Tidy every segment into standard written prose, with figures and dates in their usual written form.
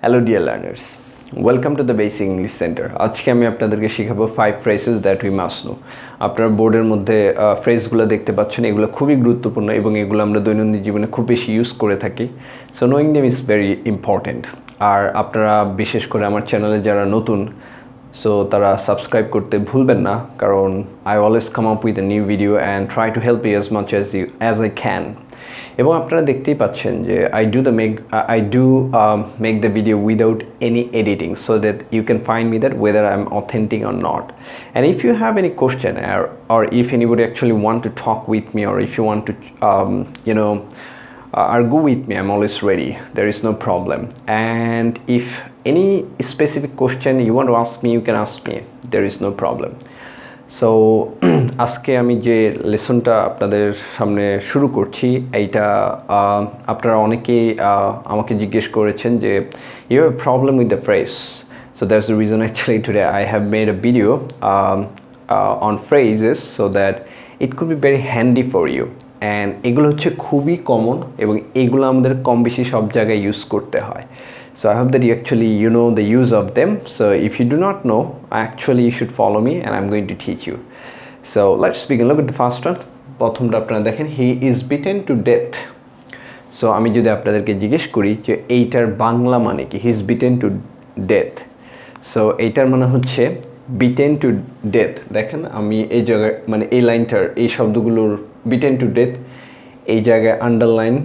Hello dear learners, welcome to the Basic English Center. আজকে আমি আপনাদেরকে শেখাবো 5 phrases that we must know. আপনারা বোর্ডের মধ্যে ফ্রেজগুলো দেখতে পাচ্ছেন, এগুলো খুবই গুরুত্বপূর্ণ এবং এগুলো আমরা দৈনন্দিন জীবনে খুব বেশি ইউজ করে থাকি। So knowing them is very important. আর আপনারা বিশেষ করে আমার চ্যানেলে যারা নতুন, সো তারা সাবস্ক্রাইব করতে ভুলবেন না, কারণ I always come up with a new video and try to help you as I can. এবং আপনারা দেখতেই পাচ্ছেন যে I do make the video without any editing, so that you can find me that whether I'm authentic or not. And if you have any question or if anybody actually want to talk with me, or if you want to argue with me, I'm always ready. There is no problem. And if any specific question you want to ask me, you can ask me. There is no problem. So আজকে আমি যে লেসনটা আপনাদের সামনে শুরু করছি, এইটা আপনারা অনেকেই আমাকে জিজ্ঞেস করেছেন যে you have problem with the phrase. So that's the reason actually today I have made a video on phrases so that it could be very handy for you. And এগুলো হচ্ছে খুবই কমন এবং এগুলো আমাদের কম বেশি সব জায়গায় ইউজ করতে হয়। So I hope that you know the use of them. So if you do not know, actually you should follow me and I'm going to teach you. So let's begin. Look at the first one. প্রথমটা আপনারা দেখেন, he is beaten to death. So আমি যদি আপনাদেরকে জিজ্ঞেস করি যে এইটার বাংলা মানে কি, he is beaten to death. So এইটার মানে হচ্ছে beaten to death. দেখেন আমি এই জায়গায় মানে এই লাইনটার এই শব্দগুলোর beaten to death এই জায়গায় আন্ডারলাইন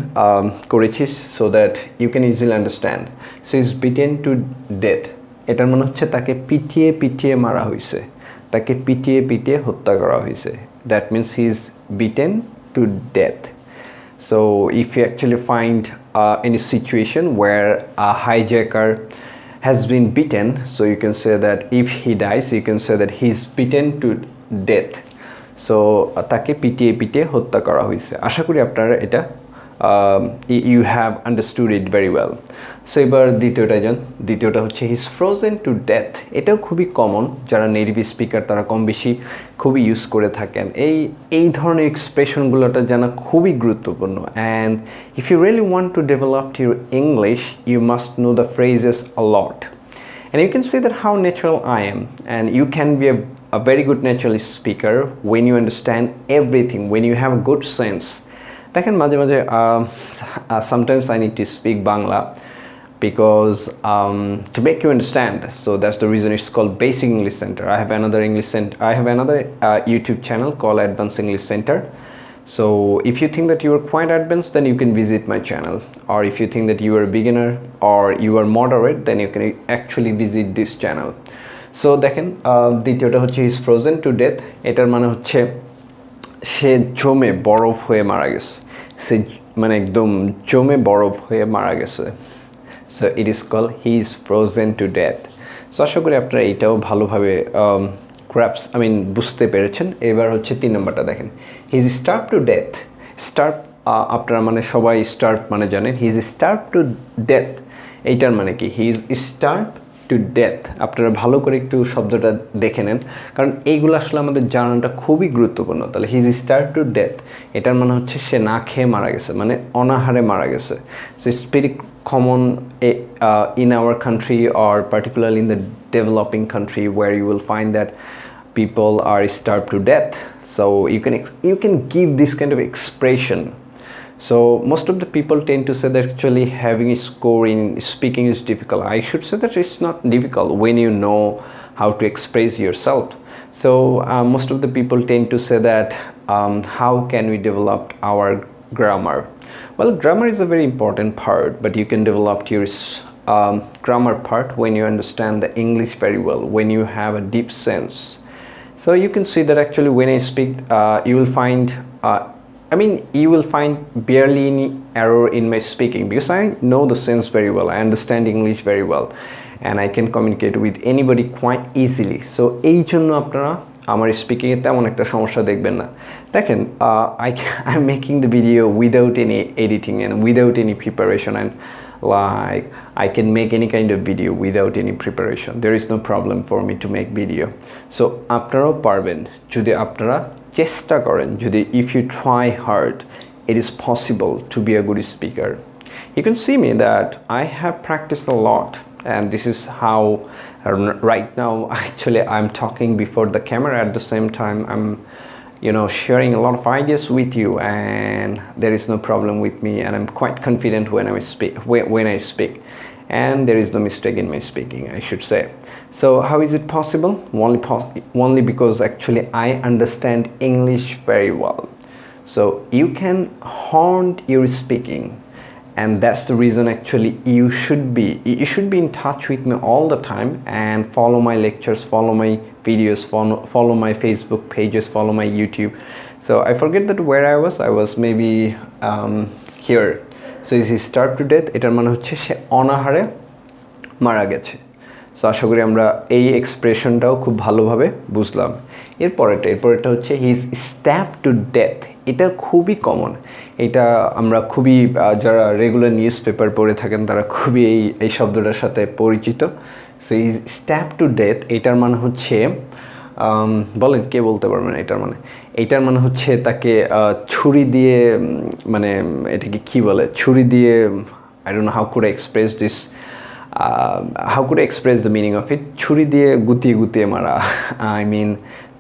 করেছি so that you can easily understand. So is beaten to death, এটার মনে হচ্ছে তাকে পিটিয়ে পিটিয়ে মারা হয়েছে, তাকে পিটিয়ে পিটিয়ে হত্যা করা হয়েছে। That means he is beaten to death. So if you actually find any situation where a hijacker has been beaten, so you can say that if he dies, you can say that he is beaten to death. So তাকে পিটিয়ে পিটিয়ে হত্যা করা হয়েছে। আশা করি আপনারা এটা you have understood it very well. So এবার দ্বিতীয়টা হচ্ছে he is frozen to death. এটাও খুবই কমন, যারা নেটিভ স্পিকার তারা কম বেশি খুবই ইউজ করে থাকেন। এই ধরনের এক্সপ্রেশনগুলোটা জানা খুবই গুরুত্বপূর্ণ। And if you really want to develop your English, you must know the phrases a lot. And you can see that how natural I am, and you can be a very good natural speaker when you understand everything, when you have a good sense. দেখেন মাঝে মাঝে sometimes I need to speak Bangla because to make you understand. So that's the reason it's called Basic English Center. I have another YouTube channel called Advanced English Center. So if you think that you are quite advanced, then you can visit my channel, or if you think that you are a beginner or you are moderate, then you can actually visit this channel. So দেখেন দ্বিতীয়টা হচ্ছে is frozen to death। এটার মানে হচ্ছে সে জমে বরফ হয়ে মারা গেছে, সে মানে একদম জমে বরফ হয়ে মারা গেছে। So it is called he is frozen to death. So আশা করি আপনারা এটাও ভালোভাবে বুঝতে পেরেছেন। এবার হচ্ছে 3 নম্বরটা দেখেন, he is starve to death. Starve আপনারা মানে সবাই স্টার্ভ মানে জানেন, he is starve to death. এইটার মানে কি, he is starve to death. আপনারা ভালো করে একটু শব্দটা দেখে নেন, কারণ এইগুলো আসলে আমাদের জানাটা খুবই গুরুত্বপূর্ণ। তাহলে he is starve two death, এটার মানে হচ্ছে সে না খেয়ে মারা গেছে, মানে অনাহারে মারা গেছে। So it's very common in our country, or particularly in the developing country, where you will find that people are starved to death. So you can give this kind of expression. So most of the people tend to say that actually having a score in speaking is difficult. I should say that it's not difficult when you know how to express yourself. So most of the people tend to say that how can we develop our grammar? Well, grammar is a very important part, but you can develop your grammar part when you understand the English very well, when you have a deep sense. So you can see that actually when I speak, you will find barely any error in my speaking, because I know the sense very well, I understand English very well, and I can communicate with anybody quite easily. So এই জন্য আপনারা আমার স্পিকিংয়ে তেমন একটা সমস্যা দেখবেন না। দেখেন I am making the video without any editing and without any preparation, and like I can make any kind of video without any preparation. There is no problem for me to make video. So আপনারাও পারবেন যদি আপনারা চেষ্টা করেন, যদি if you try hard, it is possible to be a good speaker. You can see me that I have practiced a lot and this is how right now actually I'm talking before the camera. At the same time, I'm sharing a lot of ideas with you, and there is no problem with me, and I'm quite confident when I speak, and there is no mistake in my speaking, I should say. So how is it possible? Only because actually I understand English very well. So you can hone your speaking, and that's the reason actually you should be in touch with me all the time, and follow my lectures, follow my videos, follow my Facebook pages, follow my YouTube. So I forget that where I was maybe here. So is he starved to death, এটার মানে হচ্ছে সে অনাহারে মারা গেছে। So আশা করি আমরা এই এক্সপ্রেশনটাও খুব ভালোভাবে বুঝলাম। এরপরেরটা হচ্ছে he is stabbed to death. এটা খুবই কমন, এটা আমরা খুবই যারা রেগুলার নিউজ পেপার পড়ে থাকেন তারা খুবই এই শব্দটার সাথে পরিচিত। So he is stabbed to death, এটার মানে হচ্ছে বলেন কে বলতে পারবেন এইটার মানে হচ্ছে তাকে ছুরি দিয়ে, মানে এটাকে কী বলে, ছুরি দিয়ে, I don't know how could I express this, how could I express the meaning of it? ছুরি দিয়ে গুতিয়ে মারা, I mean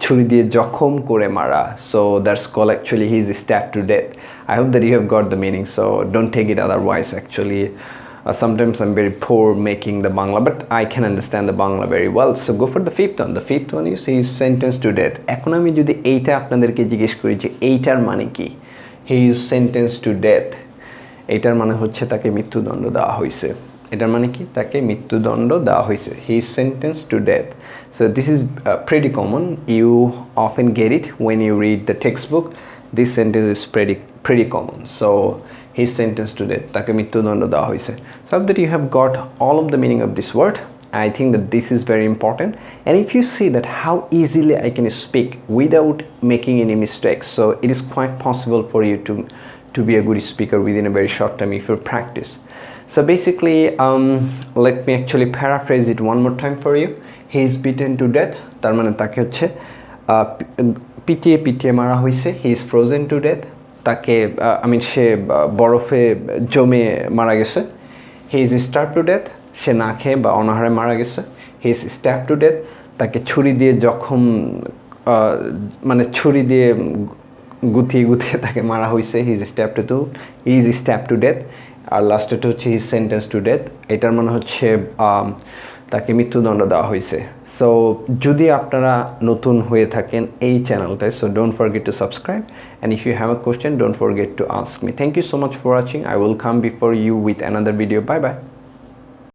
ছুরি দিয়ে জখম করে মারা. So that's called actually he is stabbed to death. I hope that you have got the meaning, so don't take it otherwise. Actually sometimes I'm very poor making the Bangla, but I can understand the Bangla very well. So go for the fifth one. The fifth one is he is sentenced to death. এখন আমি যদি এইটা আপনাদেরকে জিজ্ঞেস করি যে এইটার মানে কি, he is sentenced to death, এইটার মানে হচ্ছে তাকে মৃত্যুদণ্ড দেওয়া হয়েছে। এটার মানে কি, তাকে মৃত্যুদণ্ড দেওয়া হয়েছে, he is sentenced to death. So this is pretty common, you often get it when you read the textbook. This sentence is pretty common. So he is sentenced to death, তাকে মৃত্যুদণ্ড দেওয়া হয়েছে। So that you have got all of the meaning of this word, I think that this is very important. And if you see that how easily I can speak without making any mistakes, so it is quite possible for you to be a good speaker within a very short time if you practice. So basically, let me actually paraphrase it one more time for you. He is beaten to death, তার মানে তাকে হচ্ছে পিটিয়ে মারা হয়েছে। He is frozen to death, তাকে সে বরফে জমে মারা গেছে। হি ইজ স্টার্ভড টু ডেথ, সে না খেয়ে বা অনাহারে মারা গেছে। হি ইজ স্ট্যাবড টু ডেথ, তাকে ছুরি দিয়ে জখম, ছুরি দিয়ে গুতিয়ে তাকে মারা হয়েছে। He is stabbed to death. আর লাস্টেরটা হচ্ছে he is sentence to death, এটার মানে হচ্ছে তাকে মৃত্যুদণ্ড দেওয়া হয়েছে। সো যদি আপনারা নতুন হয়ে থাকেন এই চ্যানেলটায়, so don't forget to subscribe, and if you have a question don't forget to ask me. Thank you so much for watching. I will come before you with another video. Bye by.